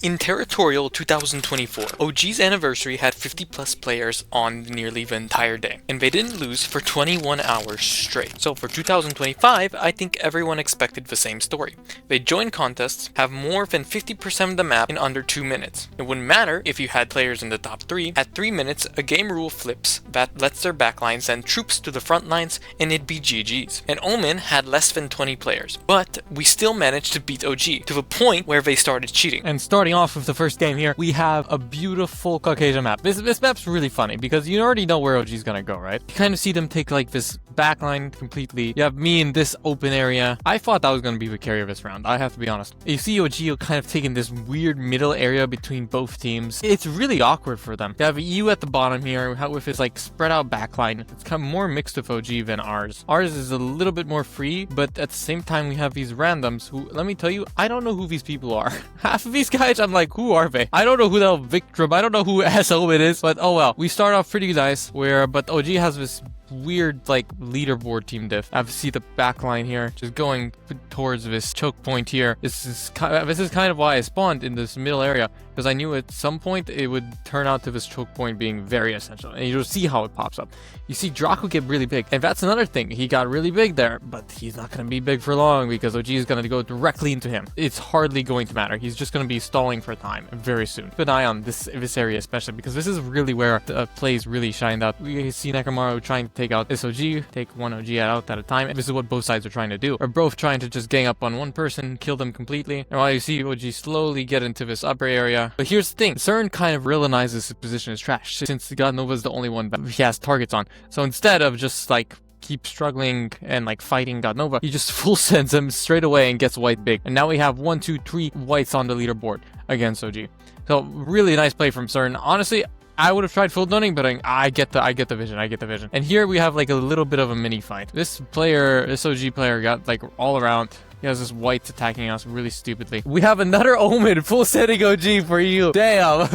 In Territorial 2024, OG's anniversary had 50 plus players on nearly the entire day, and they didn't lose for 21 hours straight. So for 2025, I think everyone expected the same story. They join contests, have more than 50% of the map in under 2 minutes. It wouldn't matter if you had players in the top 3, at 3 minutes a game rule flips that lets their backlines send troops to the front lines and it'd be GG's. And Omen had less than 20 players, but we still managed to beat OG to the point where they started cheating. And starting off with the first game here, we have a beautiful Caucasian map. This map's really funny because you already know where OG's gonna go, right? You kind of see them take like this backline completely. You have me in this open area. I thought that was gonna be the carry of this round, I have to be honest. You see OG kind of taking this weird middle area between both teams. It's really awkward for them. You have EU at the bottom here with his like spread out backline. It's kind of more mixed with OG than ours. Ours is a little bit more free, but at the same time we have these randoms who, let me tell you, I don't know who these people are. Half of these guys, I'm like, who are they? I don't know who the hell Victrum, I don't know who SO it is, but oh well. We start off pretty nice, but OG has this weird like leaderboard team diff. I see the back line here just going towards this choke point here. This is kind of why I spawned in this middle area, because I knew at some point it would turn out to this choke point being very essential, and you'll see how it pops up. You see Draco get really big, and that's another thing. He got really big there, but he's not going to be big for long because OG is going to go directly into him. It's hardly going to matter. He's just going to be stalling for time very soon. Keep an eye on this area especially, because this is really where the plays really shined out. We see Nakamaru trying to take out this OG, take one OG out at a time, and this is what both sides are trying to do. They're both trying to just gang up on one person, kill them completely, and while you see OG slowly get into this upper area. But here's the thing, CERN kind of realizes his position is trash, since God Nova's the only one that he has targets on. So instead of just like keep struggling and like fighting God Nova, he just full sends him straight away and gets white big. And now we have 1, 2, 3 whites on the leaderboard against OG. So really nice play from CERN. Honestly, I would have tried full doning, but I get the vision. And here we have like a little bit of a mini fight. This OG player got like all around. He has this white attacking us really stupidly. We have another Omen full setting OG for you. Damn.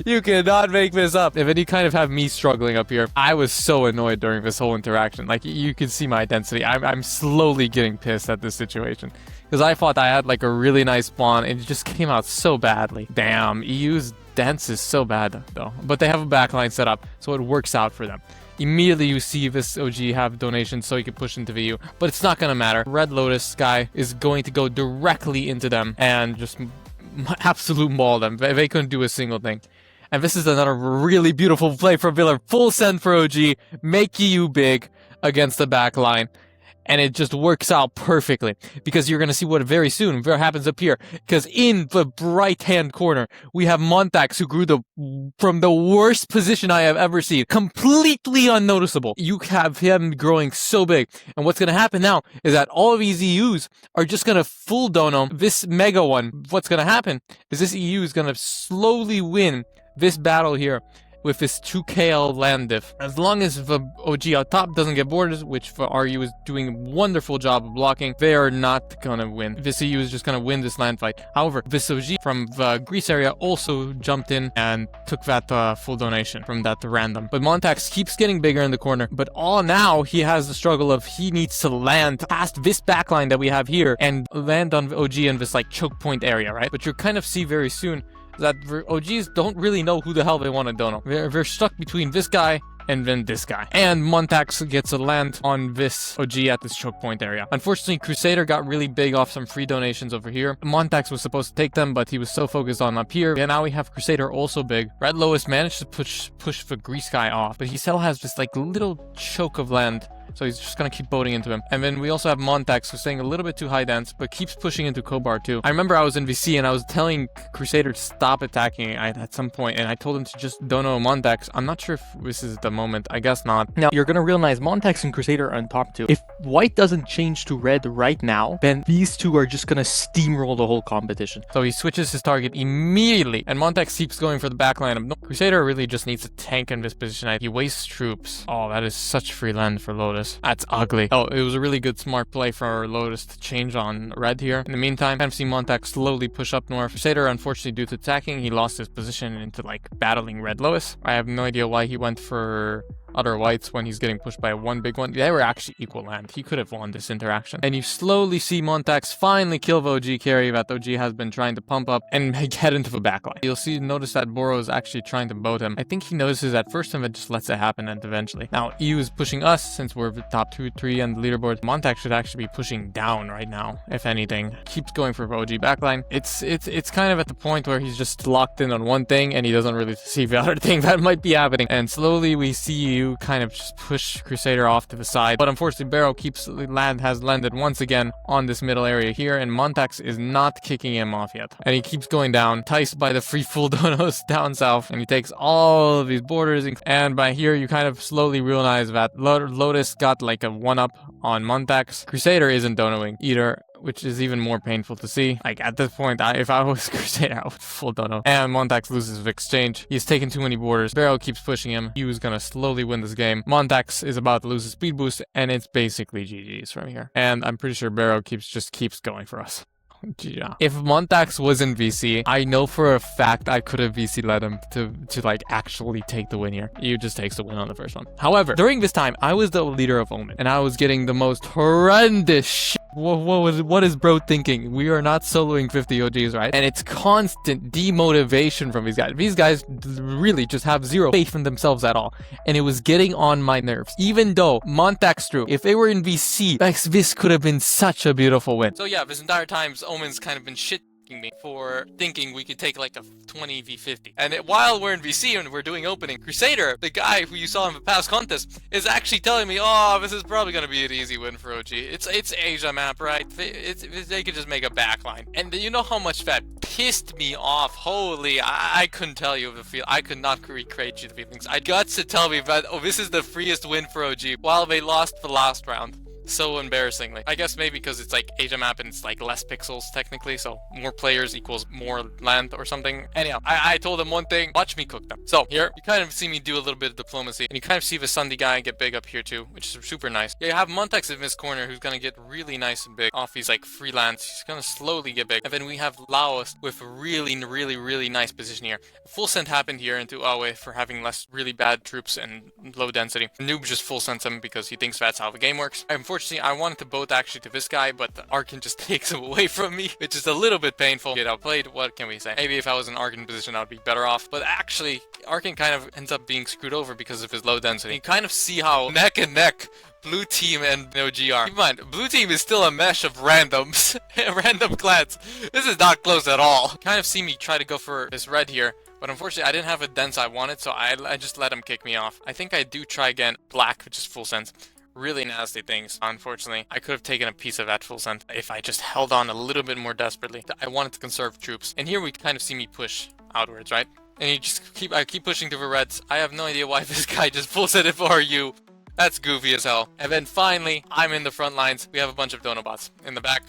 You cannot make this up. If any kind of have me struggling up here, I was so annoyed during this whole interaction. Like you can see my density. I'm slowly getting pissed at this situation, because I thought I had like a really nice spawn and it just came out so badly. Damn, EU's dance is so bad though, but they have a backline set up, so it works out for them. Immediately you see this OG have donations so he can push into VU, but it's not gonna matter. Red Lotus guy is going to go directly into them and just absolute maul them. They couldn't do a single thing. And this is another really beautiful play from Viller. Full send for OG, make you big against the back line. And it just works out perfectly, because you're going to see what very soon happens up here. Because in the right-hand corner, we have Montax, who grew from the worst position I have ever seen. Completely unnoticeable. You have him growing so big. And what's going to happen now is that all of these EUs are just going to full dono this mega one. What's going to happen is this EU is going to slowly win this battle here with this 2KL land diff. As long as the OG out top doesn't get borders, which for RU is doing a wonderful job of blocking, they are not gonna win. This EU is just gonna win this land fight. However, this OG from the Greece area also jumped in and took that full donation from that random. But Montax keeps getting bigger in the corner, but all now he has the struggle of he needs to land past this backline that we have here and land on OG in this like choke point area, right? But you'll kind of see very soon that OGs don't really know who the hell they want to dono. They're stuck between this guy and then this guy. And Montax gets a land on this OG at this choke point area. Unfortunately, Crusader got really big off some free donations over here. Montax was supposed to take them, but he was so focused on up here. And now we have Crusader also big. Red Lois managed to push the Greece guy off, but he still has this like little choke of land. So he's just gonna keep boating into him. And then we also have Montax, who's staying a little bit too high dense, but keeps pushing into Kobar too. I remember I was in VC and I was telling Crusader to stop attacking at some point, and I told him to just dono Montax. I'm not sure if this is the moment. I guess not. Now, you're gonna realize Montax and Crusader are on top too. If white doesn't change to red right now, then these two are just gonna steamroll the whole competition. So he switches his target immediately, and Montax keeps going for the backline of no. Crusader really just needs a tank in this position. He wastes troops. Oh, that is such free land for Lotus. That's ugly. Oh, it was a really good smart play for Lotus to change on red here. In the meantime, kind of see Montax slowly push up north. Crusader, unfortunately, due to attacking, he lost his position into like battling Red Lois. I have no idea why he went for other whites when he's getting pushed by one big one. They were actually equal land. He could have won this interaction. And you slowly see Montax finally kill the OG carry that OG has been trying to pump up and head into the backline. You'll notice that Boro is actually trying to boat him. I think he notices at first and then just lets it happen and eventually. Now, EU is pushing us since we're the top 2, 3 on the leaderboard. Montax should actually be pushing down right now, if anything. Keeps going for OG backline. It's kind of at the point where he's just locked in on one thing and he doesn't really see the other thing that might be happening. And slowly we see you kind of just push Crusader off to the side. But unfortunately, Barrow has landed once again on this middle area here, and Montax is not kicking him off yet. And he keeps going down, enticed by the free full donos down south, and he takes all of these borders. And by here, you kind of slowly realize that Lotus got like a 1-up on Montax. Crusader isn't donoing either, which is even more painful to see. Like, at this point, if I was Crusader, I would full dono. And Montax loses the exchange. He's taken too many borders. Barrow keeps pushing him. He was gonna slowly win this game. Montax is about to lose his speed boost, and it's basically GG's from here. And I'm pretty sure Barrow just keeps going for us. Yeah. If Montax was in VC, I know for a fact I could have VC led him to like actually take the win here. He just takes the win on the first one. However, during this time, I was the leader of Omen, and I was getting the most horrendous shit. What is bro thinking? We are not soloing 50 OGs, right? And it's constant demotivation from these guys. These guys really just have zero faith in themselves at all. And it was getting on my nerves. Even though Montax drew, if they were in VC, this could have been such a beautiful win. So yeah, this entire time, Omen's kind of been shit me for thinking we could take like a 20v50. And while we're in VC and we're doing opening, Crusader, the guy who you saw in the past contest, is actually telling me, oh, this is probably going to be an easy win for OG. It's Asia map, right? They could just make a backline. And you know how much that pissed me off? Holy, I couldn't tell you the feel. I could not recreate you the feelings. I guts to tell me that, oh, this is the freest win for OG while they lost the last round. So embarrassingly. I guess maybe because it's like Asia map and it's like less pixels technically, so more players equals more land or something. Anyhow, I told them one thing, watch me cook them. So here, you kind of see me do a little bit of diplomacy, and you kind of see the Sunday guy get big up here too, which is super nice. Yeah, you have Montex in this corner who's gonna get really nice and big off these like free lands. He's gonna slowly get big. And then we have Laos with a really nice position here. Full send happened here into Awe for having less really bad troops and low density. Noob just full sends him because he thinks that's how the game works. Unfortunately, I wanted to boat actually to this guy, but the Arkin just takes him away from me, which is a little bit painful. Get outplayed, what can we say? Maybe if I was in Arkin position, I'd be better off. But actually, Arkin kind of ends up being screwed over because of his low density. You kind of see how neck and neck Blue team and OG are. Keep in mind, blue team is still a mesh of randoms, random clans. This is not close at all. You kind of see me try to go for this red here, but unfortunately I didn't have a dense I wanted, so I just let him kick me off. I think I do try again black, which is full sense. Really nasty things. Unfortunately, I could have taken a piece of that full send if I just held on a little bit more desperately. I wanted to conserve troops. And here we kind of see me push outwards, right? And you just I keep pushing to the reds. I have no idea why this guy just full sent it for you. That's goofy as hell. And then finally, I'm in the front lines. We have a bunch of Donobots in the back.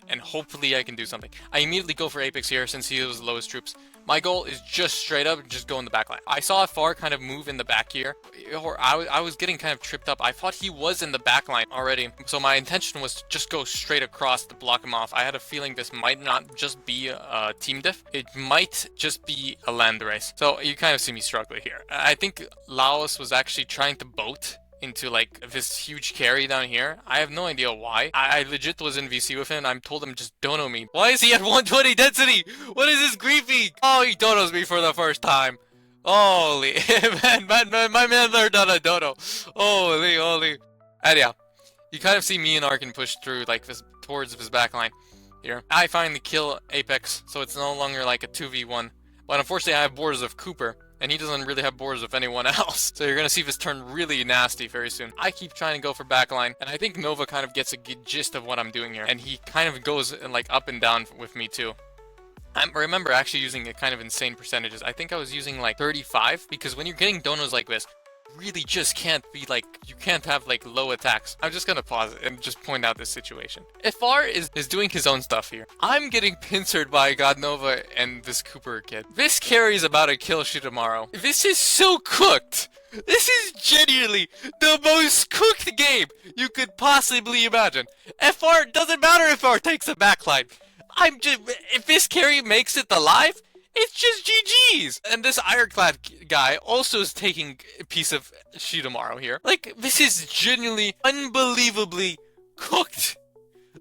And hopefully I can do something. I immediately go for Apex here since he was the lowest troops. My goal is just straight up, just go in the back line. I saw Far kind of move in the back here, or I was getting kind of tripped up. I thought he was in the back line already, so my intention was to just go straight across to block him off. I had a feeling this might not just be a team diff, it might just be a land race. So you kind of see me struggle here. I think Laos was actually trying to boat into like this huge carry down here. I have no idea why. I legit was in VC with him. I told him just dono me. Why is he at 120 density? What is this griefing? Oh, he donos me for the first time. Holy my man learned on a dono. Holy. Anyhow, you kind of see me and Arkin push through like this towards his backline here. I finally kill Apex, so it's no longer like a 2v1. But unfortunately I have borders of Cooper, and he doesn't really have borders of anyone else. So you're gonna see this turn really nasty very soon. I keep trying to go for backline, and I think Nova kind of gets a gist of what I'm doing here, and he kind of goes like up and down with me too. I remember actually using a kind of insane percentages. I think I was using like 35, because when you're getting donos like this, really just can't be like, you can't have like low attacks. I'm just gonna pause it and just point out this situation. Ifar is doing his own stuff here. I'm getting pincered by Godnova and this Cooper kid. This carry is about to kill Shitamaru. This is so cooked. This is genuinely the most cooked game you could possibly imagine. FR doesn't matter if FR takes a backline. If this carry makes it alive, It's just GG's. And this ironclad guy also is taking a piece of Shidamaru here. Like, this is genuinely, unbelievably cooked.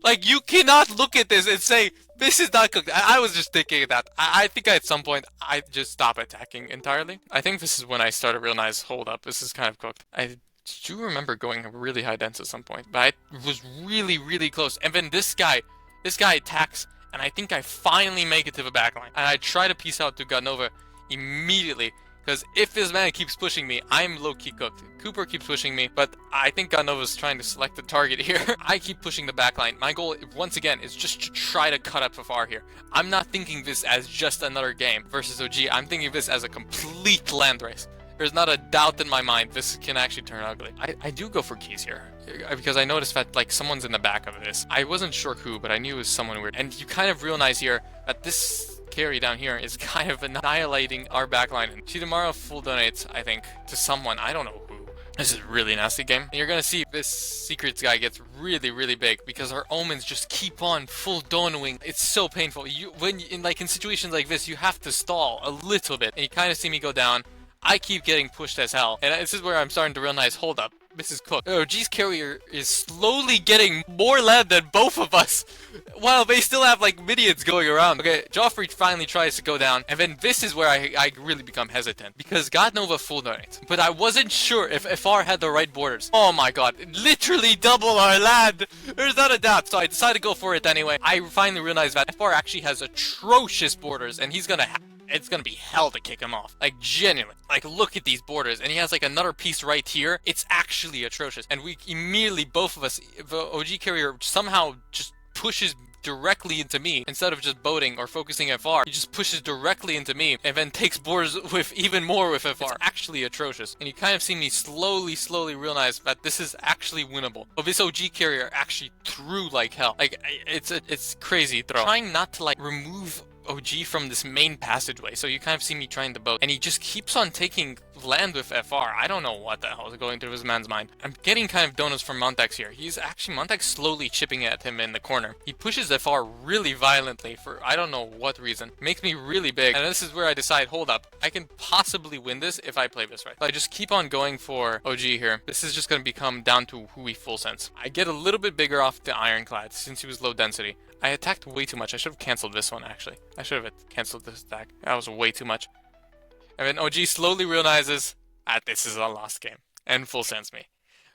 Like, you cannot look at this and say, this is not cooked. I was just thinking that. I think at some point, I just stop attacking entirely. I think this is when I started to realize, hold up, this is kind of cooked. I do remember going really high dense at some point, but I was really, really close. And then this guy attacks, and I think I finally make it to the backline. And I try to piece out to Ganova immediately, because if this man keeps pushing me, I'm low-key cooked. Cooper keeps pushing me, but I think Ganova's trying to select the target here. I keep pushing the backline. My goal, once again, is just to try to cut up Fafar here. I'm not thinking this as just another game versus OG. I'm thinking of this as a complete land race. There's not a doubt in my mind this can actually turn ugly. I do go for keys here, because I noticed that, like, someone's in the back of this. I wasn't sure who, but I knew it was someone weird. And you kind of realize here that this carry down here is kind of annihilating our backline. And Shidamaru full donates, I think, to someone. I don't know who. This is a really nasty game. And you're gonna see this secrets guy gets really, really big because our omens just keep on full donoing. It's so painful. In situations like this, you have to stall a little bit. And you kind of see me go down. I keep getting pushed as hell. And this is where I'm starting to realize, hold up, this is cooked. OG's carrier is slowly getting more land than both of us, while they still have, like, minions going around. Okay, Joffrey finally tries to go down, and then this is where I really become hesitant, because God Nova full donates. But I wasn't sure if FR had the right borders. Oh my god, literally double our land! There's not a doubt, so I decided to go for it anyway. I finally realized that FR actually has atrocious borders, and he's gonna it's gonna be hell to kick him off. Like, genuine. Like, look at these borders. And he has, like, another piece right here. It's actually atrocious. And we immediately, both of us, the OG carrier somehow just pushes directly into me instead of just boating or focusing FR. He just pushes directly into me and then takes borders with even more with FR. It's actually atrocious. And you kind of see me slowly realize that this is actually winnable. But this OG carrier actually threw like hell. Like, it's crazy throw. Trying not to, like, remove OG from this main passageway, so you kind of see me trying to boat, and he just keeps on taking land with FR. I don't know what the hell is going through his man's mind. I'm getting kind of donuts from Montex here. Montex slowly chipping at him in the corner. He pushes FR really violently for I don't know what reason. Makes me really big, and this is where I decide, hold up, I can possibly win this if I play this right. So I just keep on going for OG here. This is just going to become down to who we full sense. I get a little bit bigger off the Ironclad since he was low density. I attacked way too much. I should have canceled this one, actually. I should have canceled this attack. That was way too much. And then OG slowly realizes that this is a lost game. And full sends me.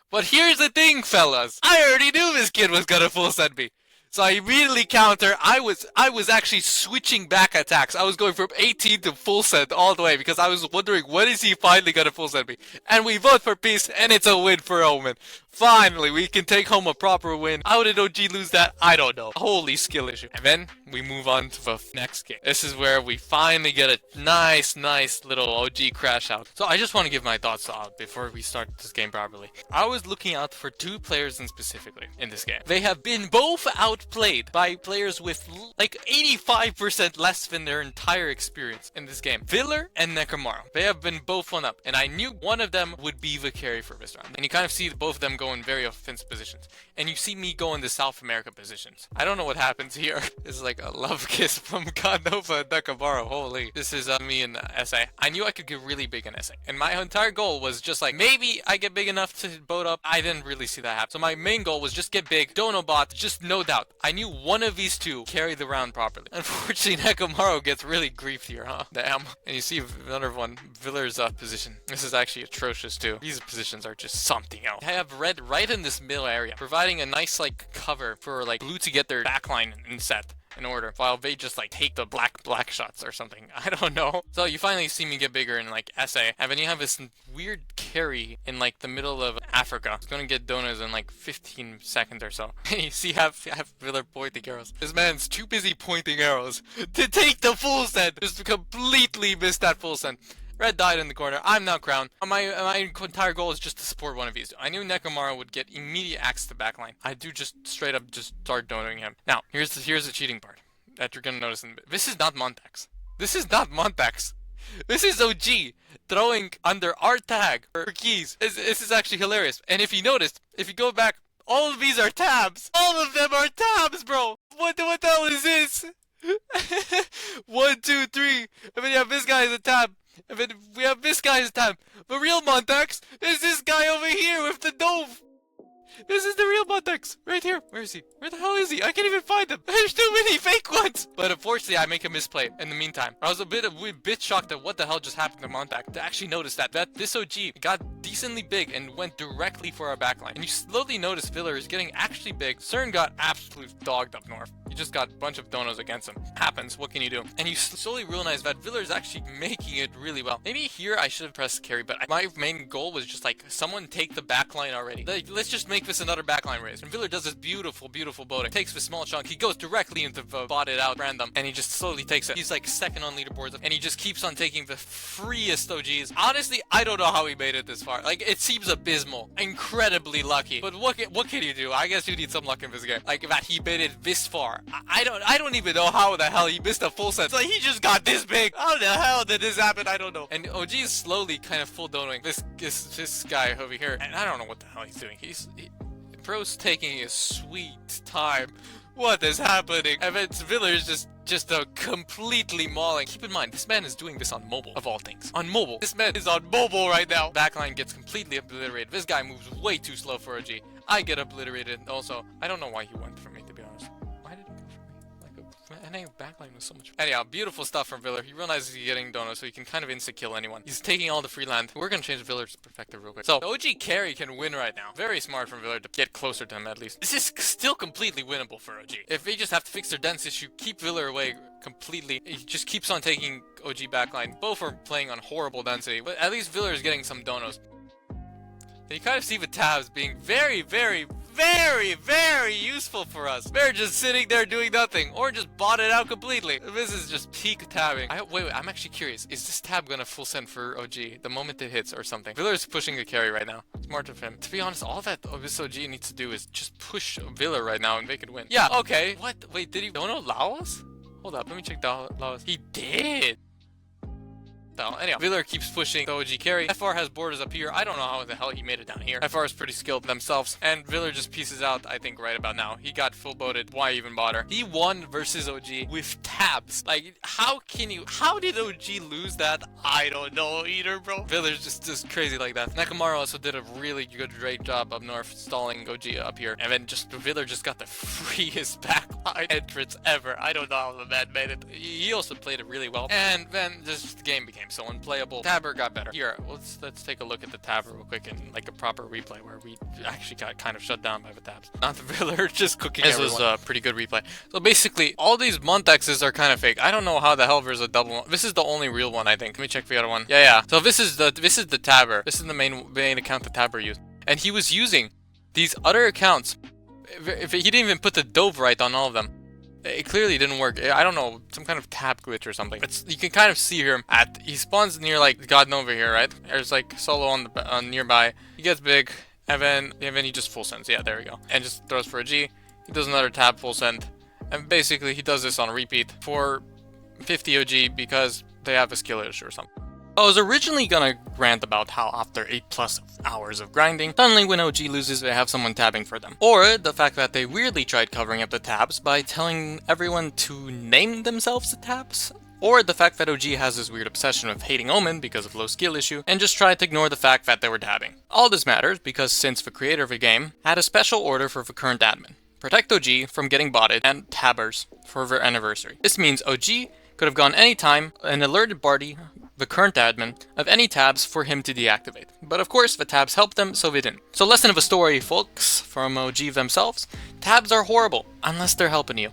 But here's the thing, fellas. I already knew this kid was gonna full send me. So I immediately counter. I was actually switching back attacks. I was going from 18 to full send all the way because I was wondering when is he finally gonna full send me. And we vote for peace, and it's a win for Omen. Finally, we can take home a proper win. How did OG lose that? I don't know. Holy skill issue. And then we move on to the next game. This is where we finally get a nice little OG crash out. So I just want to give my thoughts out before we start this game properly. I was looking out for two players specifically in this game. They have been both outplayed by players with like 85% less than their entire experience in this game. Viller and Nekomaru. They have been both one up, and I knew one of them would be the carry for this round. And you kind of see both of them go in very offensive positions. And you see me go in the South America positions. I don't know what happens here. This is like a love kiss from Godnova and Nekomaru. Holy. This is me in SA. I knew I could get really big in SA. And my entire goal was just like, maybe I get big enough to boat up. I didn't really see that happen. So my main goal was just get big, Donobot, just no doubt. I knew one of these two carried the round properly. Unfortunately, Nekomaru gets really griefed here, huh? Damn. And you see another one, Villar's position. This is actually atrocious too. These positions are just something else. I have red right in this middle area, providing a nice like cover for like blue to get their backline in set in order, while they just like take the black shots or something. I don't know. So you finally see me get bigger in like SA, and then you have this weird carry in like the middle of Africa. It's gonna get donuts in like 15 seconds or so. You see, have Viller pointing arrows. This man's too busy pointing arrows to take the full send. Just completely missed that full send. Red died in the corner. I'm now crowned. My entire goal is just to support one of these. I knew Nekomaru would get immediate axe to backline. I do just straight up just start donating him. Now, here's the cheating part that you're gonna notice. This is not Montex. This is not Montex. This is OG throwing under our tag for keys. This is actually hilarious. And if you noticed, if you go back, all of these are tabs. All of them are tabs, bro. What the hell is this? 1, 2, 3. And then you have this guy as a tab. And then we have this guy as a tab. The real Montax is this guy over here with the dove. This is the real Montax, right here. Where is he? Where the hell is he? I can't even find him. There's too many fake ones. But unfortunately, I make a misplay in the meantime. I was a bit shocked at what the hell just happened to Montax to actually notice that this OG got decently big and went directly for our backline. And you slowly notice Viller is getting actually big. CERN got absolute dogged up north. You just got a bunch of donos against him. Happens, what can you do? And you slowly realize that Viller is actually making it really well. Maybe here I should have pressed carry, but my main goal was just like, someone take the backline already. Like, let's just make this another backline race. And Viller does this beautiful boating. Takes the small chunk, he goes directly into the botted out random, and he just slowly takes it. He's like second on leaderboards, and he just keeps on taking the freest OGs. Honestly, I don't know how he made it this far. Like, it seems abysmal. Incredibly lucky. But what can you do? I guess you need some luck in this game. Like, that he made it this far. I don't even know how the hell he missed a full set. It's like, he just got this big. How the hell did this happen? I don't know. And OG is slowly kind of full donoing this guy over here. And I don't know what the hell he's doing. Bro's taking his sweet time. What is happening? And then Viller is just a completely mauling. Keep in mind, this man is doing this on mobile, of all things. On mobile. This man is on mobile right now. Backline gets completely obliterated. This guy moves way too slow for OG. I get obliterated. Also, I don't know why he went for me, to be honest. Why did he go for me? Like, NA backline was so much. Anyhow, beautiful stuff from Viller. He realizes he's getting donos, so he can kind of insta-kill anyone. He's taking all the free land. We're gonna change Viller's perspective real quick. So, the OG carry can win right now. Very smart from Viller to get closer to him, at least. This is still completely winnable for OG. If they just have to fix their dense issue, keep Viller away completely. He just keeps on taking OG backline. Both are playing on horrible density, but at least Viller is getting some donos. And you kind of see the tabs being very, very, very, very useful for us. They're just sitting there doing nothing, or just bought it out completely. This is just peak tabbing. Wait, I'm actually curious. Is this tab gonna full send for OG the moment it hits or something? Viller's pushing a carry right now. Smart of him. To be honest, all that this OG needs to do is just push Viller right now and they can win. Yeah, okay. What? Wait, did he dono Laos? Hold up, let me check the Laos. He did! Anyhow, Viller keeps pushing the OG carry. FR has borders up here. I don't know how the hell he made it down here. FR is pretty skilled themselves. And Viller just pieces out, I think, right about now. He got full boated. Why even bother? He won versus OG with tabs. Like, how did OG lose that? I don't know either, bro. Viller's just crazy like that. Nakamura also did a really great job up north stalling OG up here. And then Viller just got the freest backline entrance ever. I don't know how the man made it. He also played it really well. And then just the game became so unplayable. Tabber got better. Here, let's take a look at the tab real quick in like a proper replay where we actually got kind of shut down by the tabs. Not the Viller, just cooking everyone. This was a pretty good replay. So basically, all these Montexes are kind of fake. I don't know how the hell there's a double one. This is the only real one, I think. Let me check the other one. Yeah. So this is the Tabber. This is the main account the Tabber used. And he was using these other accounts. If he didn't even put the dove right on all of them. It clearly didn't work. I don't know, some kind of tab glitch or something. You can kind of see him he spawns near like God Nova here, right? There's like solo on nearby. He gets big, and then he just full sends. Yeah, there we go. And just throws for a G. He does another tab full send, and basically he does this on repeat for 50 OG because they have a skill issue or something. I was originally gonna rant about how after 8+ hours of grinding, suddenly when OG loses they have someone tabbing for them. Or the fact that they weirdly tried covering up the tabs by telling everyone to name themselves the tabs. Or the fact that OG has this weird obsession with hating Omen because of low skill issue, and just tried to ignore the fact that they were tabbing. All this matters because since the creator of the game had a special order for the current admin. Protect OG from getting botted and tabbers for their anniversary. This means OG could have gone anytime and alerted Barty, the current admin, of any tabs for him to deactivate. But of course, the tabs helped them, so they didn't. So lesson of a story, folks, from OG themselves, tabs are horrible, unless they're helping you.